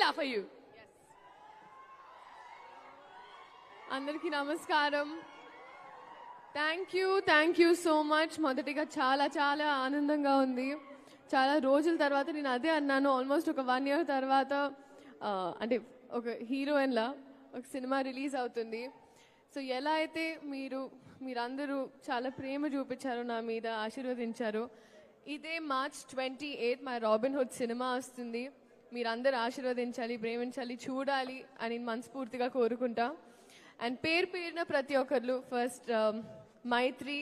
Sheila for you. అందరికీ నమస్కారం. Thank you so much. మొదటిగా చాలా చాలా ఆనందంగా ఉంది. చాలా రోజుల తర్వాత నేను అదే అన్నాను, ఆల్మోస్ట్ ఒక 1 year తర్వాత అంటే ఒక హీరోయిన్లా ఒక సినిమా రిలీజ్ అవుతుంది. సో ఎలా అయితే మీరందరూ చాలా ప్రేమ చూపించారు, నా మీద ఆశీర్వదించారు. ఇదే March 28 మా రాబిన్ హుడ్ సినిమా వస్తుంది. మీరందరూ ఆశీర్వదించాలి, ప్రేమించాలి, చూడాలి అని మనస్ఫూర్తిగా కోరుకుంటా. అండ్ పేరున ప్రతి ఒక్కరు ఫస్ట్ మైత్రి,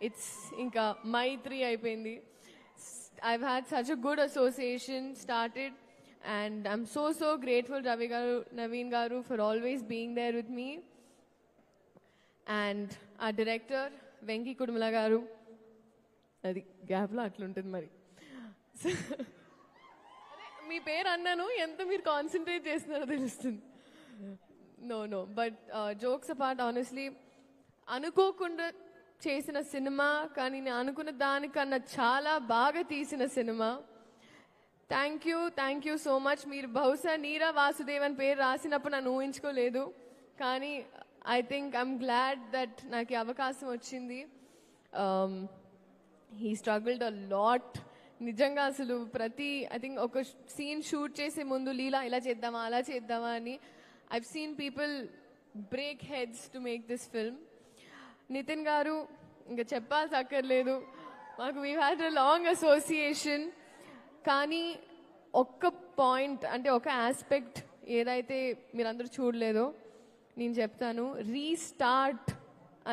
ఇట్స్ ఇంకా మైత్రి అయిపోయింది. I've had such a good association started and I'm so grateful Ravi garu, Naveen garu for always being there with me. And our director Venki Kudumala garu, adi gap lo atluntadi mari. మీ పేరు అన్నాను, ఎంత మీరు concentrate చేస్తున్నారో తెలుస్తుంది. No but jokes apart, honestly అనుకోకుండా చేసిన cinema, కానీ నేను అనుకున్న దానికన్నా చాలా బాగా తీసిన cinema. Thank you so much. మీరు బహుశా నీరా వాసుదేవన్ పేరు రాసినప్పుడు నన్ను ఊహించుకోలేదు, కానీ I think I'm glad that నాకు అవకాశం వచ్చింది. He struggled a lot. నిజంగా అసలు ఐ థింక్ ఒక సీన్ షూట్ చేసే ముందు లీలా ఇలా చేద్దామా అలా చేద్దామా అని I've seen people break heads to make this film. Nitin గారు ఇంకా చెప్పాల్సి అక్కర్లేదు, మాకు we had a long association. కానీ ఒక్క పాయింట్ అంటే ఒక ఆస్పెక్ట్ ఏదైతే మీరందరూ చూడలేదో నేను చెప్తాను. రీస్టార్ట్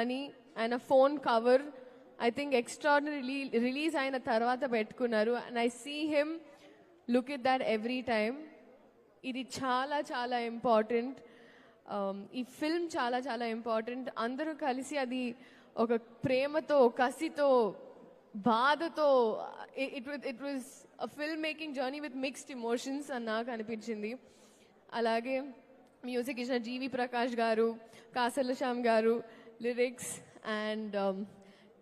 అని ఆయన phone cover I think extraordinary release అయిన తర్వాత పెట్టుకున్నారు. And I see him look it that every time. ఇది చాలా చాలా ఇంపార్టెంట్. ఈ ఫిల్మ్ చాలా చాలా ఇంపార్టెంట్. అందరూ కలిసి అది ఒక ప్రేమతో, కసితో, బాధతో, it was a film making journey with mixed emotions అని నాకు అనిపించింది. అలాగే మ్యూజిక్ ఇచ్చిన జీవి ప్రకాష్ గారు, కాసర్ల శ్యామ్ గారు, lyrics, and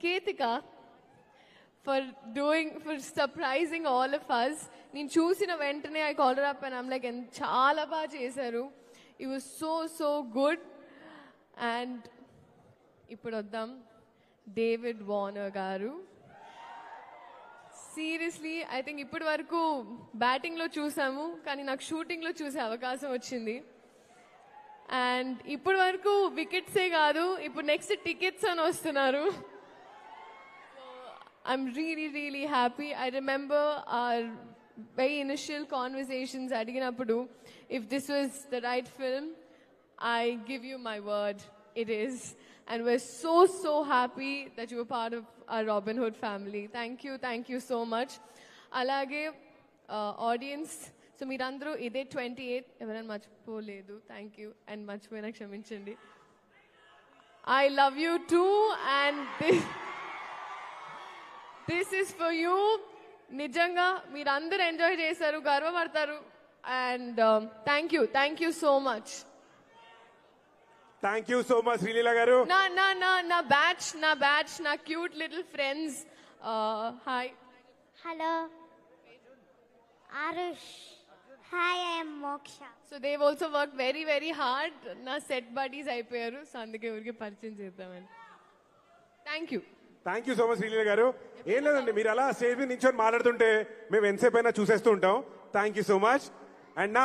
Ketika for surprising all of us. నేను చూసిన వెంటనే I called her up and I'm like, చాలా బాగా చేశారు. It was so good. And ఇప్పుడు వద్దాం డేవిడ్ వార్నర్ గారు. సీరియస్లీ ఐ థింక్ ఇప్పటి వరకు బ్యాటింగ్లో చూసాము, కానీ నాకు షూటింగ్లో చూసే అవకాశం వచ్చింది. అండ్ ఇప్పటి వరకు వికెట్సే కాదు, ఇప్పుడు నెక్స్ట్ టికెట్స్ అని వస్తున్నారు. I'm really happy. I remember our very initial conversations అడిగినప్పుడు, if this was the right film, I give you my word, it is. And we're so happy that you were part of our Robin Hood family. Thank you so much. అలాగే audience, so మీరందరూ ఇదే 28 ఎవరైనా మర్చిపోలేదు, thank you. And మర్చిపోయినా క్షమించండి. I love you too, and this is for you. నిజంగా మీరందరూ enjoy చేశారు, గర్వపడతారు. And thank you so much. Thank you so much Sreeleela garu. నా బ్యాచ్ నా cute little friends. Hi. Hello Aarush. Hi, I am Moksha. So Dev also work very hard. నా set buddies అయిపోయారు, సో అందుకే ఊరికి పరిచయం చేద్దామని. Thank you so much Sreeleela garu. ఏం లేదండి, మీరు అలా స్టేజ్ మీద నించొని మాట్లాడుతుంటే మేము ఎంతసేపు అయినా చూసేస్తూ ఉంటాం. Thank you so much. And నా